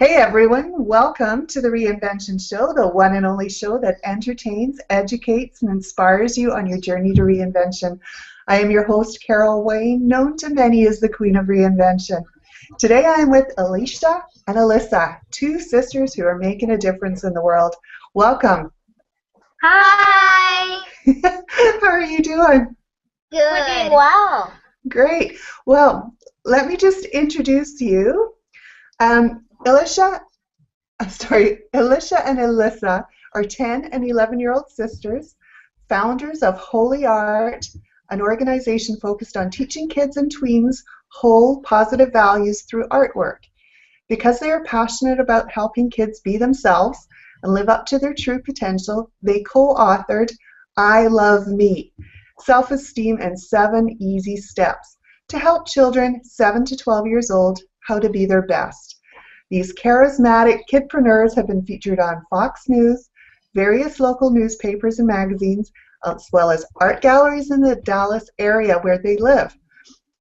Hey everyone, welcome to the Reinvention Show, the one and only show that entertains, educates, and inspires you on your journey to reinvention. I am your host, Carol Wain, known to many as the Queen of Reinvention. Today I am with Elisha and Elyssa, two sisters who are making a difference in the world. Welcome. Hi. How are you doing? Good. We're doing well. Great. Well, let me just introduce you. Elisha and Elyssa are 10 and 11-year-old sisters, founders of WhollyART, an organization focused on teaching kids and tweens whole, positive values through artwork. Because they are passionate about helping kids be themselves and live up to their true potential, they co-authored I Love Me, Self-Esteem in 7 Easy Steps to help children 7 to 12 years old how to be their best. These charismatic kidpreneurs have been featured on Fox News, various local newspapers and magazines, as well as art galleries in the Dallas area where they live.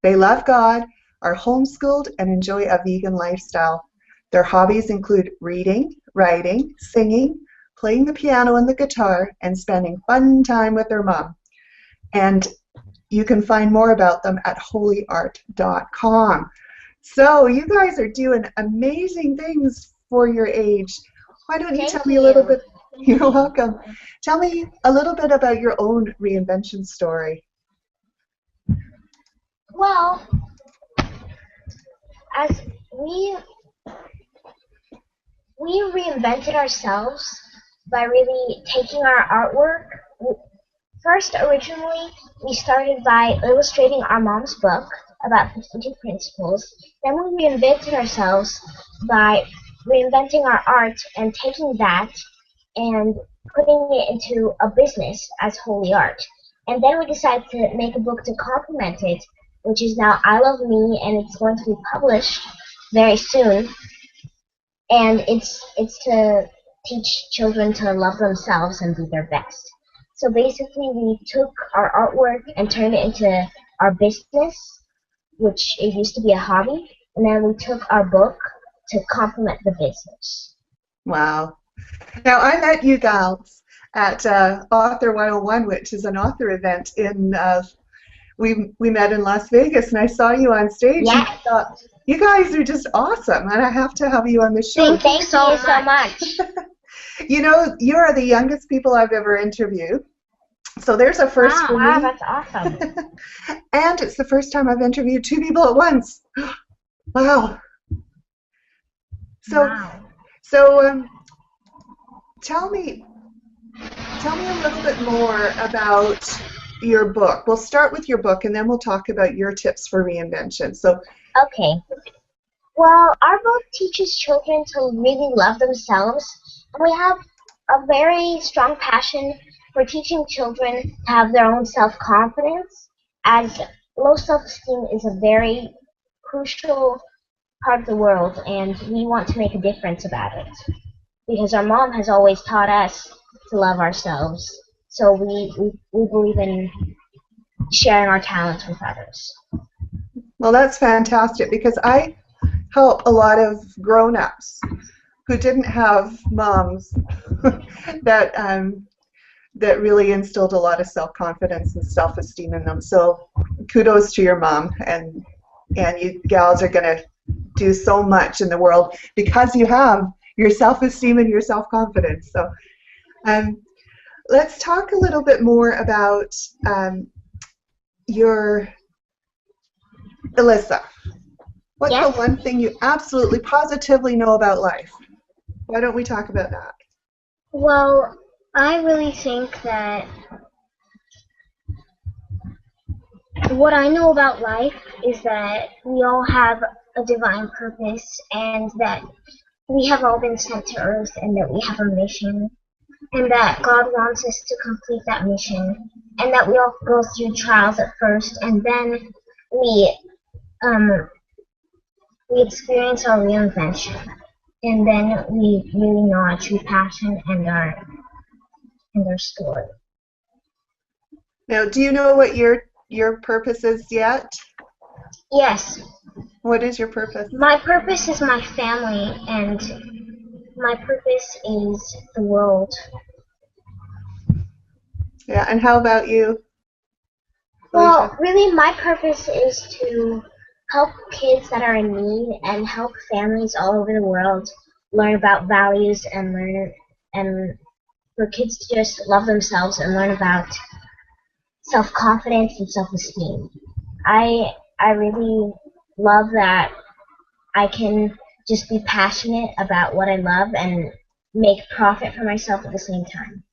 They love God, are homeschooled, and enjoy a vegan lifestyle. Their hobbies include reading, writing, singing, playing the piano and the guitar, and spending fun time with their mom. And you can find more about them at WhollyART.com. So you guys are doing amazing things for your age. Why don't you tell me a little bit? You're welcome. Tell me a little bit about your own reinvention story. Well, as we reinvented ourselves by really taking our artwork. First, originally, we started by illustrating our mom's book about 52 principles. Then we reinvented ourselves by reinventing our art and taking that and putting it into a business as WhollyART. And then we decided to make a book to complement it, which is now I Love Me, and it's going to be published very soon. And it's to teach children to love themselves and be their best. So basically, we took our artwork and turned it into our business, which it used to be a hobby, and then we took our book to complement the business. Wow. Now, I met you gals at Author 101, which is an author event in, we met in Las Vegas, and I saw you on stage. Yeah. And I thought, you guys are just awesome, and I have to have you on the show. Thank you so much. You know, you are the youngest people I've ever interviewed. So there's a first for me. Wow, that's awesome. And it's the first time I've interviewed 2 people at once. Wow. So tell me a little bit more about your book. We'll start with your book, and then we'll talk about your tips for reinvention. So. Okay. Well, our book teaches children to really love themselves, and we have a very strong passion for teaching children to have their own self-confidence, as low self-esteem is a very crucial part of the world, and we want to make a difference about it. Because our mom has always taught us to love ourselves, so we believe in sharing our talents with others. Well, that's fantastic, because I help a lot of grown-ups who didn't have moms that really instilled a lot of self-confidence and self-esteem in them. So kudos to your mom, and you gals are going to do so much in the world because you have your self-esteem and your self-confidence. So let's talk a little bit more about your Elyssa. What's the one thing you absolutely positively know about life? Why don't we talk about that? Well, I really think that what I know about life is that we all have a divine purpose, and that we have all been sent to Earth, and that we have a mission, and that God wants us to complete that mission, and that we all go through trials at first, and then we experience our reinvention, and then we really know our true passion and our story. Now, do you know what your purpose is yet? Yes. What is your purpose? My purpose is my family, and my purpose is the world. Yeah, and how about you, Well, Alicia? really, my purpose is to help kids that are in need and help families all over the world learn about values and learn and for kids to just love themselves and learn about self-confidence and self-esteem. I really love that I can just be passionate about what I love and make profit for myself at the same time.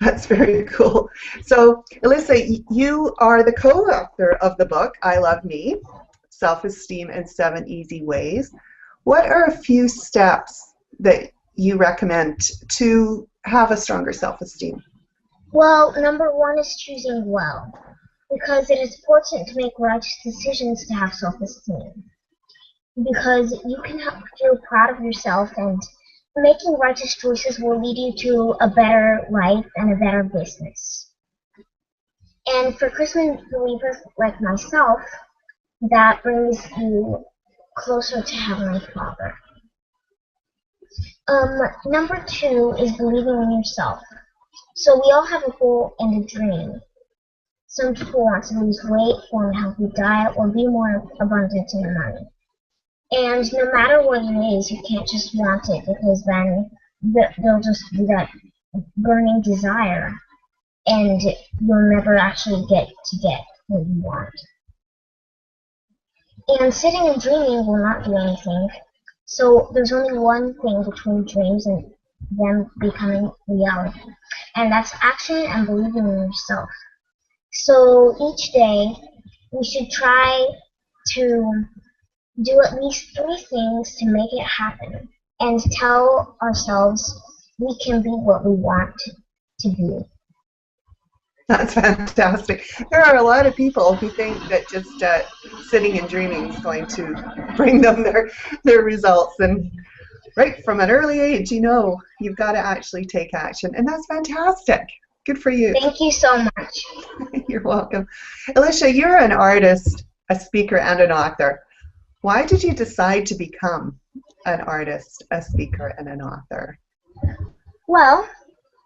That's very cool. So, Elyssa, you are the co-author of the book, I Love Me, Self-Esteem in 7 Easy Ways. What are a few steps that you recommend to have a stronger self-esteem? Well, number one is choosing well, because it is important to make righteous decisions to have self-esteem. Because you can feel proud of yourself, and making righteous choices will lead you to a better life and a better business. And for Christian believers like myself, that brings you closer to Heavenly Father. Number two is believing in yourself. So we all have a goal and a dream. Some people want to lose weight, form a healthy diet, or be more abundant in money. And no matter what it is, you can't just want it, because then they'll just be that burning desire, and you'll never actually get what you want. And sitting and dreaming will not do anything. So there's only one thing between dreams and them becoming reality, and that's action and believing in yourself. So each day, we should try to do at least 3 things to make it happen, and tell ourselves we can be what we want to be. That's fantastic. There are a lot of people who think that just sitting and dreaming is going to bring them their results. And right from an early age, you've got to actually take action. And that's fantastic. Good for you. Thank you so much. You're welcome. Elisha, you're an artist, a speaker, and an author. Why did you decide to become an artist, a speaker, and an author? Well,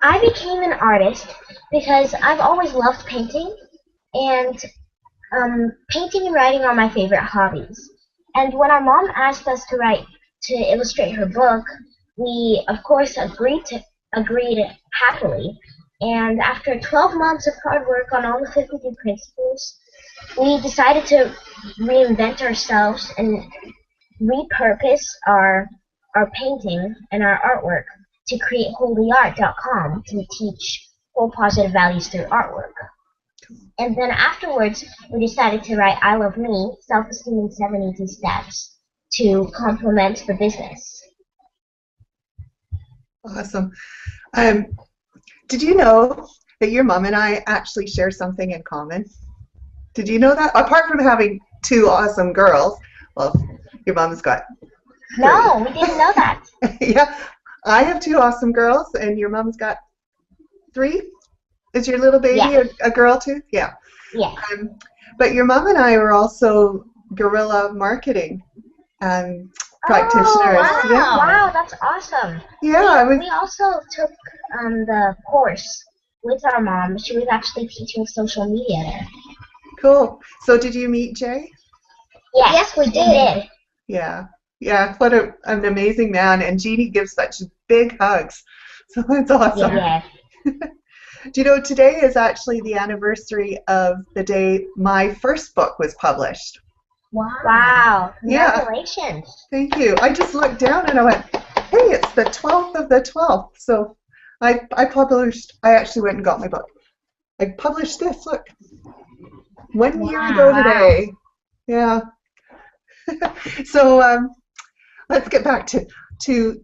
I became an artist because I've always loved painting, and painting and writing are my favorite hobbies. And when our mom asked us to illustrate her book, we of course agreed happily. And after 12 months of hard work on all the 52 principles, we decided to reinvent ourselves and repurpose our painting and our artwork to create WhollyART.com to teach whole positive values through artwork. And then afterwards, we decided to write I Love Me, Self-Esteem in 7 Easy Steps to complement the business. Awesome. Did you know that your mom and I actually share something in common? Did you know that? Apart from having 2 awesome girls, well, your mom's got 3. No, we didn't know that. Yeah, I have 2 awesome girls, and your mom's got 3? Is your little baby a girl too? Yeah. Yeah. But your mom and I were also guerrilla marketing practitioners. Oh, wow. Yeah. Wow, that's awesome. Yeah. We also took the course with our mom. She was actually teaching social media there. Cool. So did you meet Jay? Yes, we did. Yeah. Yeah, what an amazing man. And Jeannie gives such big hugs. So it's awesome. Yeah. Do you know, today is actually the anniversary of the day my first book was published. Wow. Congratulations. Yeah. Thank you. I just looked down and I went, hey, it's the 12th of the 12th. So I actually went and got my book. I published this, look. 1 year ago today. Yeah. So let's get back to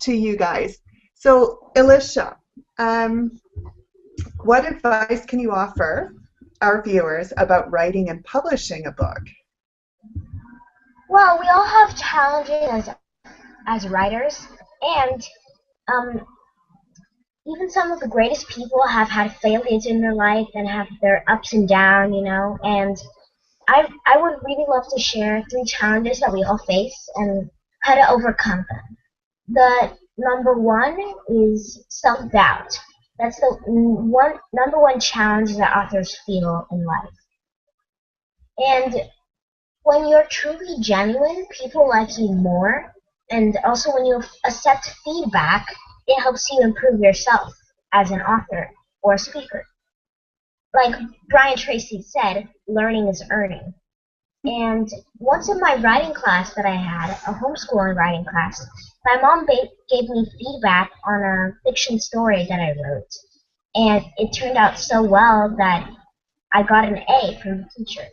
you guys. So Elisha, what advice can you offer our viewers about writing and publishing a book? Well, we all have challenges as writers, and even some of the greatest people have had failures in their life and have their ups and downs, and I would really love to share 3 challenges that we all face and how to overcome them. The number one is self-doubt. That's the number one challenge that authors feel in life. And when you're truly genuine, people like you more. And also when you accept feedback, it helps you improve yourself as an author or a speaker. Like Brian Tracy said, learning is earning. And once in my writing class that I had, a homeschooling writing class, my mom gave me feedback on a fiction story that I wrote. And it turned out so well that I got an A from the teacher.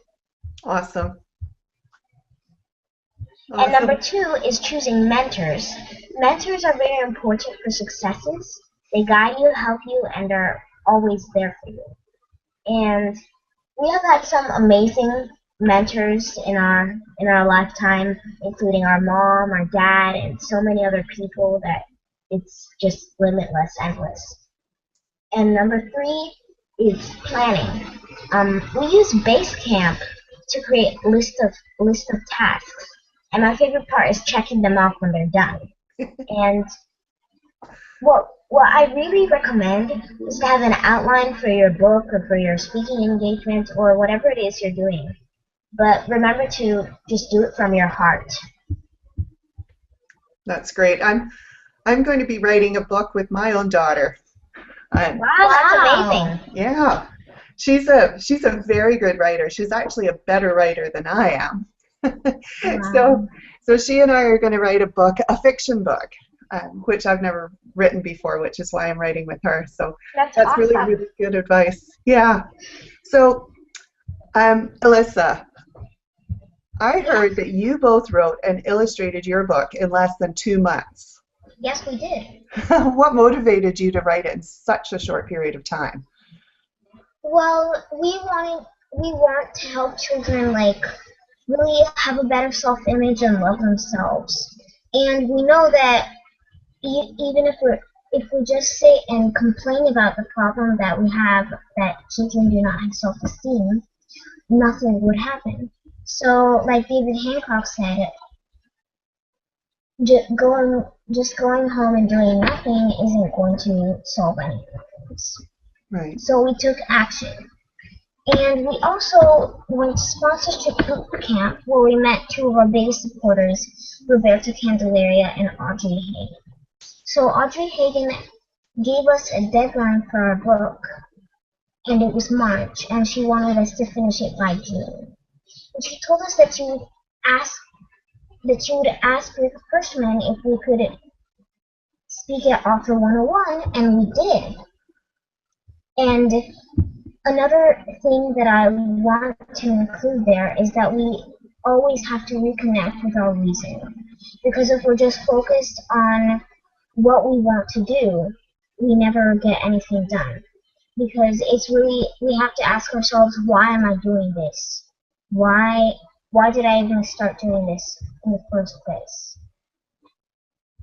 Awesome. And number 2 is choosing mentors. Mentors are very important for successes. They guide you, help you, and are always there for you. And we have had some amazing mentors in our lifetime, including our mom, our dad, and so many other people that it's just limitless, endless. And number 3 is planning. We use Basecamp to create a list of tasks, and my favorite part is checking them off when they're done. And what I really recommend is to have an outline for your book or for your speaking engagement or whatever it is you're doing. But remember to just do it from your heart. That's great. I'm going to be writing a book with my own daughter. Wow, that's amazing. Yeah. She's a very good writer. She's actually a better writer than I am. Wow. So she and I are going to write a book, a fiction book, which I've never written before, which is why I'm writing with her. So that's awesome. Really, really good advice. Yeah. So, Elyssa, I heard that you both wrote and illustrated your book in less than 2 months. Yes, we did. What motivated you to write it in such a short period of time? Well, we want to help children really have a better self-image and love themselves. And we know that even if we just sit and complain about the problem that we have, that children do not have self-esteem, nothing would happen. So, like David Hancock said, just going home and doing nothing isn't going to solve anything. Right. So we took action. And we also went to sponsorship camp where we met 2 of our biggest supporters, Roberta Candelaria and Audrey Hagen. So Audrey Hagen gave us a deadline for our book, and it was March, and she wanted us to finish it by June. And she told us that she would ask the freshmen if we could speak at Author 101, and we did. And another thing that I want to include there is that we always have to reconnect with our reason. Because if we're just focused on what we want to do, we never get anything done. Because we have to ask ourselves, why am I doing this? Why did I even start doing this in the first place?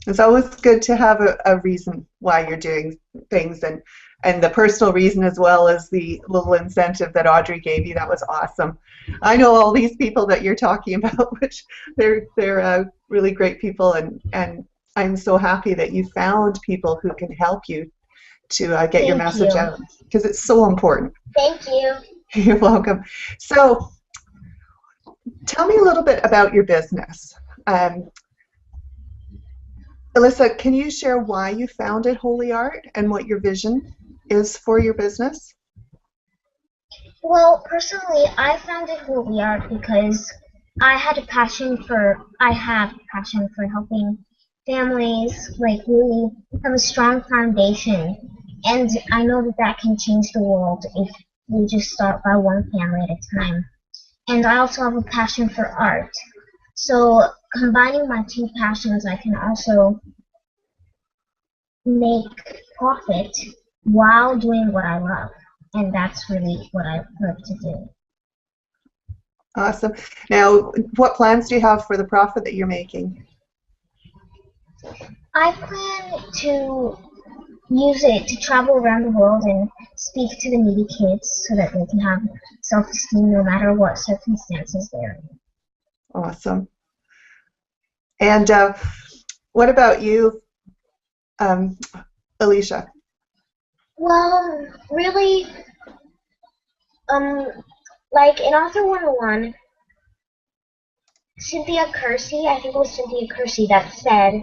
It's always good to have a reason why you're doing things, and the personal reason as well as the little incentive that Audrey gave you. That was awesome. I know all these people that you're talking about, which they're really great people, and I'm so happy that you found people who can help you to get your message out, because it's so important. Thank you. You're welcome. So tell me a little bit about your business. Elyssa, can you share why you founded WhollyART and what your vision is for your business? Well, personally, I founded WhollyART because I have a passion for helping families really have a strong foundation, and I know that can change the world if we just start by one family at a time. And I also have a passion for art. So combining my 2 passions, I can also make profit while doing what I love. And that's really what I love to do. Awesome. Now, what plans do you have for the profit that you're making? I plan to use it to travel around the world and speak to the needy kids so that they can have self-esteem no matter what circumstances they're in. Awesome. And what about you, Elisha? Well, really, like in Author 101, Cynthia Kersey, I think it was Cynthia Kersey that said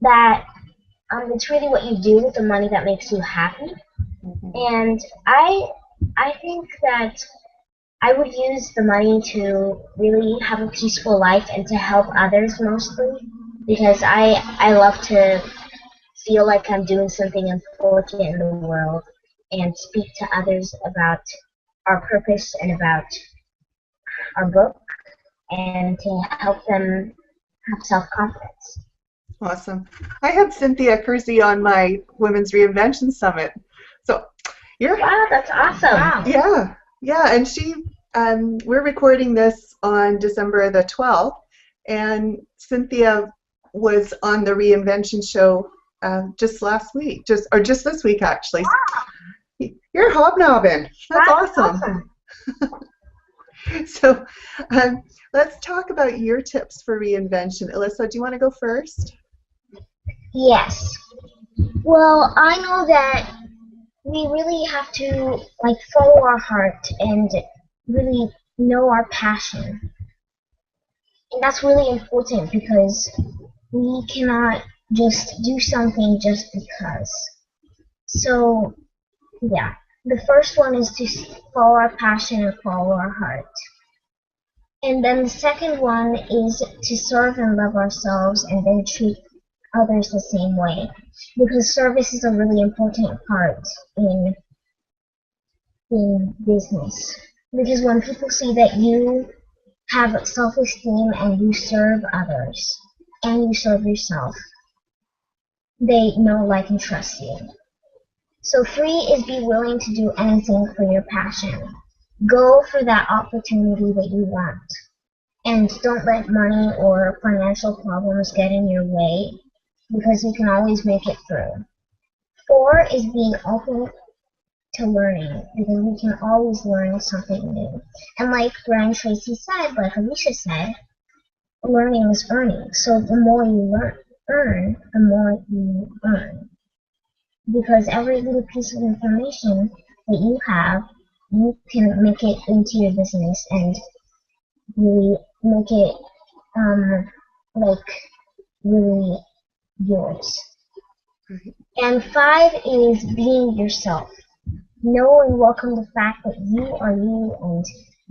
that it's really what you do with the money that makes you happy. Mm-hmm. And I think that I would use the money to really have a peaceful life and to help others mostly, because I love to feel like I'm doing something important in the world and speak to others about our purpose and about our book and to help them have self-confidence. Awesome. I had Cynthia Kersey on my Women's Reinvention Summit. So Wow, that's awesome. Wow. Yeah, and she we're recording this on December the 12th, and Cynthia was on the Reinvention show just last week, just this week actually. Wow. You're hobnobbing. That's awesome. So let's talk about your tips for reinvention. Elyssa, do you want to go first? Yes. Well, I know that we really have to follow our heart and really know our passion. And that's really important because we cannot just do something just because. So, yeah. The first one is to follow our passion and follow our heart. And then the second one is to serve and love ourselves and then treat others the same way. Because service is a really important part in business. Because when people see that you have self-esteem and you serve others and you serve yourself, they know, like, and trust you. So 3 is be willing to do anything for your passion. Go for that opportunity that you want. And don't let money or financial problems get in your way, because you can always make it through. 4 is being open to learning, because we can always learn something new. And like Brian Tracy said, like Alicia said, learning is earning. So the more you earn, the more you earn. Because every little piece of information that you have, you can make it into your business and really make it really yours. Right. And 5 is being yourself. Know and welcome the fact that you are you and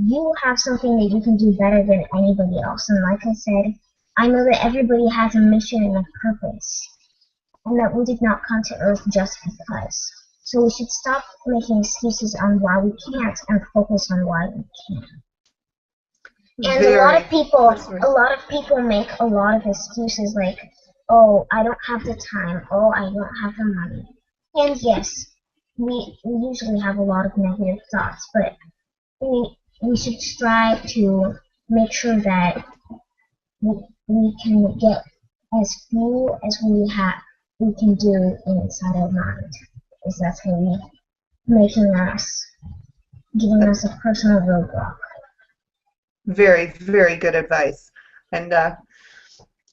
you have something that you can do better than anybody else. And like I said, I know that everybody has a mission and a purpose, and that we did not come to Earth just because. So we should stop making excuses on why we can't and focus on why we can. And a lot of people make a lot of excuses like, oh, I don't have the time, oh, I don't have the money. And yes, we usually have a lot of negative thoughts, but we should strive to make sure that we can get as few as we can do inside our mind, because that's really giving us a personal roadblock. Very, very good advice. And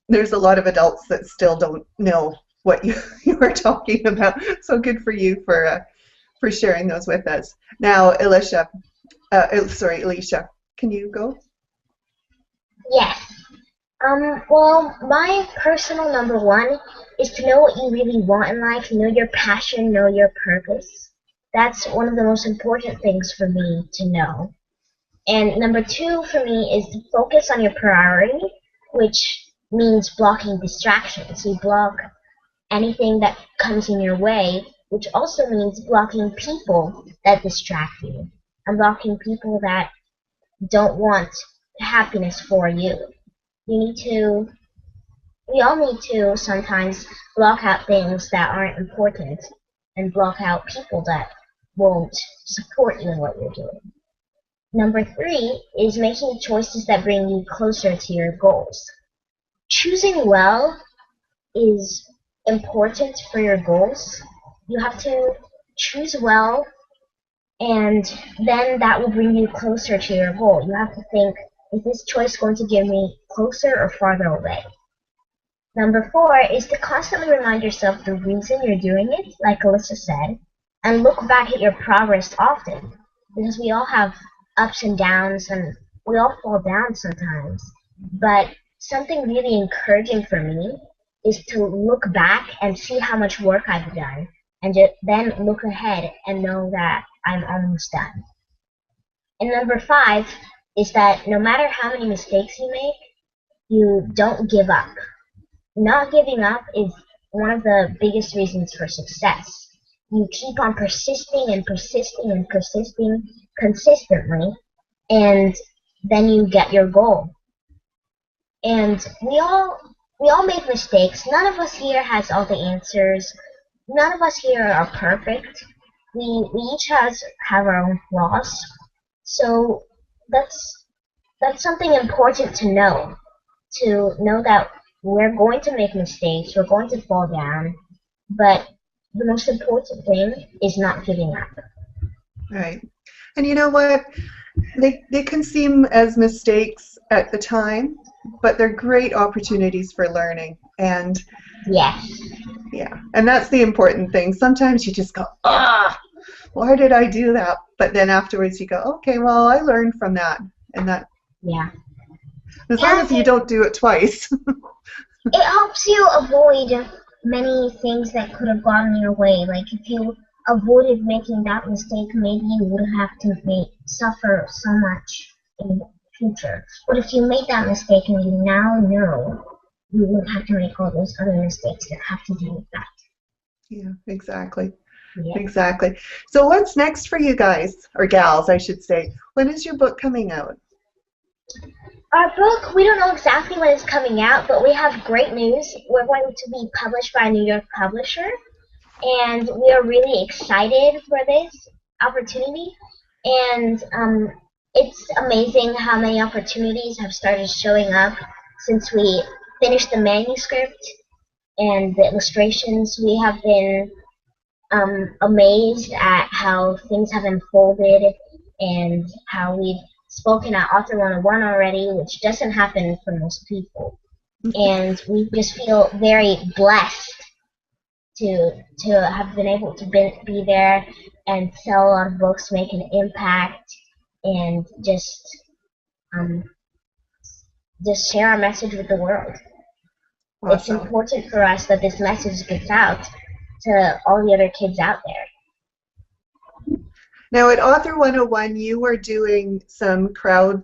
there's a lot of adults that still don't know what you are talking about. So good for you for sharing those with us. Now, Elisha, can you go? Yes. Well, my personal number 1 is to know what you really want in life, know your passion, know your purpose. That's one of the most important things for me to know. And number 2 for me is to focus on your priority, which means blocking distractions. You block anything that comes in your way, which also means blocking people that distract you, and blocking people that don't want happiness for you. We all need to sometimes block out things that aren't important and block out people that won't support you in what you're doing. Number 3 is making choices that bring you closer to your goals. Choosing well is important for your goals, you have to choose well, and then that will bring you closer to your goal. You have to think, is this choice going to get me closer or farther away? Number 4 is to constantly remind yourself the reason you're doing it, like Elyssa said, and look back at your progress often, because we all have ups and downs, and we all fall down sometimes. But something really encouraging for me is to look back and see how much work I've done, and then look ahead and know that I'm almost done. And number 5 is that no matter how many mistakes you make, you don't give up. Not giving up is one of the biggest reasons for success. You keep on persisting and persisting and persisting consistently, and then you get your goal. And we all make mistakes. None of us here has all the answers. None of us here are perfect. We each have our own flaws. So that's something important to know that we're going to make mistakes, we're going to fall down, but the most important thing is not giving up. Right. And you know what? They can seem as mistakes at the time, but they're great opportunities for learning. And Yes. yeah, and that's the important thing. Sometimes you just go, why did I do that? But then afterwards you go, okay, well, I learned from that. And that, Yeah. as long as you don't do it twice. It helps you avoid many things that could have gotten in your way. Like if you avoided making that mistake, maybe you would have to suffer so much in the future. But if you made that mistake and you now know, you won't have to make all those other mistakes that have to do with that. Yeah, exactly. Yeah. Exactly. So what's next for you guys, or gals, I should say? When is your book coming out? Our book, we don't know exactly when it's coming out, but we have great news. We're going to be published by a New York publisher, and we are really excited for this opportunity. And it's amazing how many opportunities have started showing up since we finished the manuscript and the illustrations. We have been amazed at how things have unfolded and how we've spoken at Author 101 already, which doesn't happen for most people. And we just feel very blessed to have been able to be there and sell a lot of books, make an impact, and just share our message with the world. Awesome. It's important for us that this message gets out to all the other kids out there. Now at Author 101, you were doing some crowdfunding.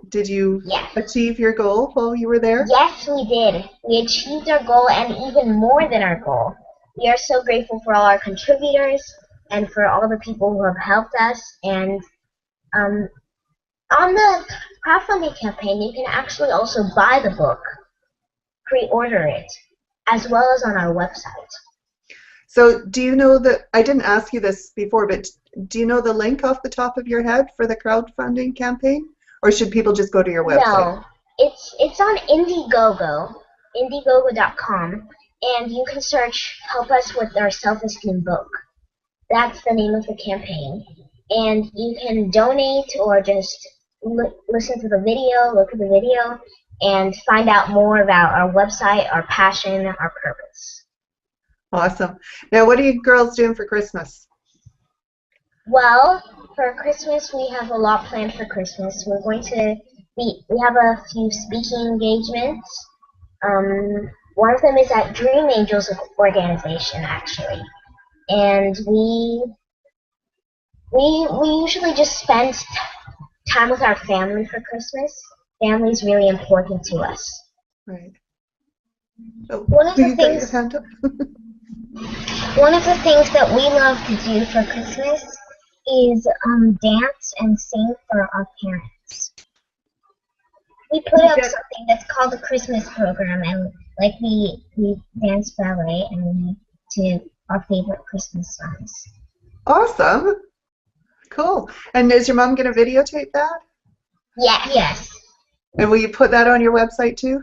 Did you achieve your goal while you were there? Yes, we did. We achieved our goal and even more than our goal. We are so grateful for all our contributors and for all the people who have helped us. And on the crowdfunding campaign, you can actually also buy the book, pre-order it, as well as on our website. So do you know that, I didn't ask you this before, but do you know the link off the top of your head for the crowdfunding campaign? Or should people just go to your website? No, it's on Indiegogo, Indiegogo.com, and you can search Help Us With Our Self-Esteem Book. That's the name of the campaign. And you can donate or just listen to the video, look at the video, and find out more about our website, our passion, our purpose. Awesome. Now, what are you girls doing for Christmas? Well, for Christmas, we have a lot planned for Christmas. We're going to we have a few speaking engagements. One of them is at Dream Angels organization, actually. And we usually just spend time with our family for Christmas. Family is really important to us. Right. Oh, One of the you got your things hand up? One of the things that we love to do for Christmas is dance and sing for our parents. We put up something that's called a Christmas program, and like we dance ballet and to our favorite Christmas songs. Awesome. Cool. And is your mom going to videotape that? Yes. And will you put that on your website too?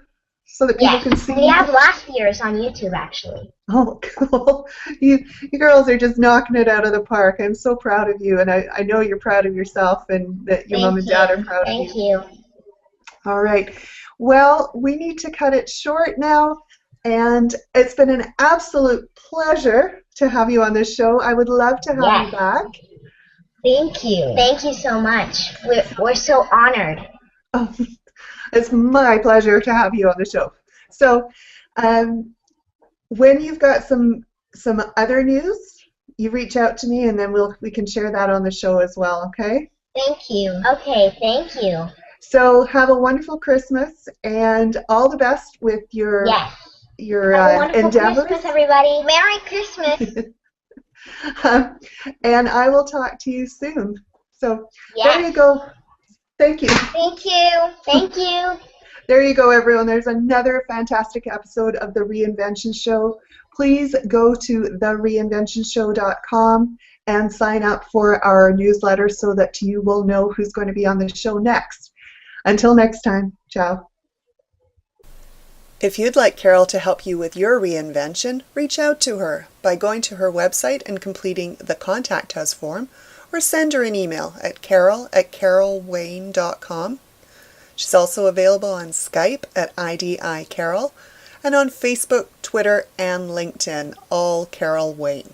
so that people Yes, can see we you? have last year's on YouTube, actually. Oh, cool. You girls are just knocking it out of the park. I'm so proud of you, and I know you're proud of yourself and that your mom Thank and dad are you. proud of Thank you. you. All right. Well, we need to cut it short now, and it's been an absolute pleasure to have you on this show. I would love to have you Yes. back. Thank you. Thank you so much. We're so honored. Oh, it's my pleasure to have you on the show. So, when you've got some other news, you reach out to me, and then we can share that on the show as well. Okay? Thank you. Okay, thank you. So have a wonderful Christmas and all the best with your Yes. your Have a wonderful endeavors. Christmas, everybody. Merry Christmas. And I will talk to you soon. So Yes. there you go. Thank you. Thank you. Thank you. There you go, everyone. There's another fantastic episode of The Reinvention Show. Please go to thereinventionshow.com and sign up for our newsletter so that you will know who's going to be on the show next. Until next time, ciao. If you'd like Carol to help you with your reinvention, reach out to her by going to her website and completing the Contact Us form, or send her an email at carol@carolwain.com. She's also available on Skype at IDI Carol and on Facebook, Twitter, and LinkedIn, all Carol Wain.